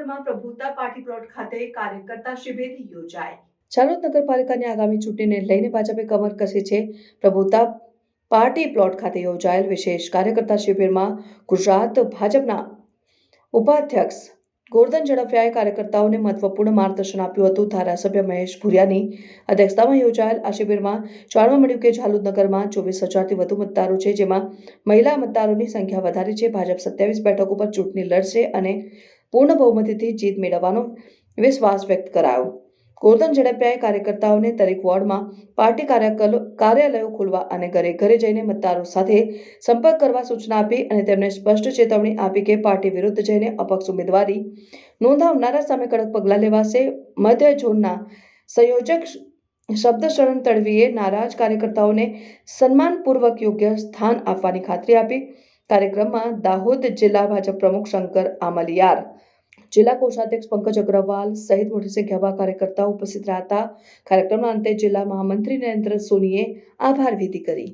નગરમાં પ્રભુતા party plot ખાતે કાર્યકર્તા શિબિર યોજાઈ। ચાલોદ નગરપાલિકાની આગામી ચૂંટણીને લઈને ભાજપે કમર કસી છે। પ્રભુતા પાર્ટી પ્લોટ ખાતે યોજાયેલ વિશેષ કાર્યકર્તા શિબિરમાં ગુજરાત ભાજપના ઉપાધ્યક્ષ ગોરધન ઝડફિયાએ કાર્યકર્તાઓને મહત્વપૂર્ણ માર્ગદર્શન આપ્યું હતું। ધારાસભ્ય મહેશ ભુરિયાની અધ્યક્ષતામાં યોજાયેલ આ શિબિરમાં જાણવા મળ્યું કે ઝાલોદ નગરમાં 24,000થી વધુ મતદારો છે, જેમાં મહિલા મતદારોની સંખ્યા વધારે છે। ભાજપ 27 બેઠકો પર ચૂંટણી લડશે અને પૂર્ણ બહુમતીથી જીત મેળવવાનો વિશ્વાસ વ્યક્ત કરાયો। ગોરધન ઝડફિયાએ કાર્યકર્તાઓને દરેક વોર્ડમાં પાર્ટી કાર્યાલયો ખોલવા અને ઘરે ઘરે જઈને મતદારો સાથે સંપર્ક કરવા સૂચના આપી અને તેમને સ્પષ્ટ ચેતવણી આપી કે પાર્ટી વિરુદ્ધ જઈને અપક્ષ ઉમેદવારી નોંધાવનારા સામે કડક પગલાં લેવાશે। મધ્ય ઝોનના સંયોજક શબ્દશરણ તડવીએ નારાજ કાર્યકર્તાઓને સન્માનપૂર્વક યોગ્ય સ્થાન આપવાની ખાતરી આપી। કાર્યક્રમમાં દાહોદ જિલ્લા ભાજપ પ્રમુખ શંકર આમલિયાર, જિલ્લા કોષાધ્યક્ષ પંકજ અગ્રવાલ સહિત મોટી સંખ્યામાં કાર્યકર્તાઓ ઉપસ્થિત રહ્યા હતા। કાર્યક્રમના અંતે જિલ્લા મહામંત્રી નરેન્દ્ર સોનીએ આભાર વિધિ કરી।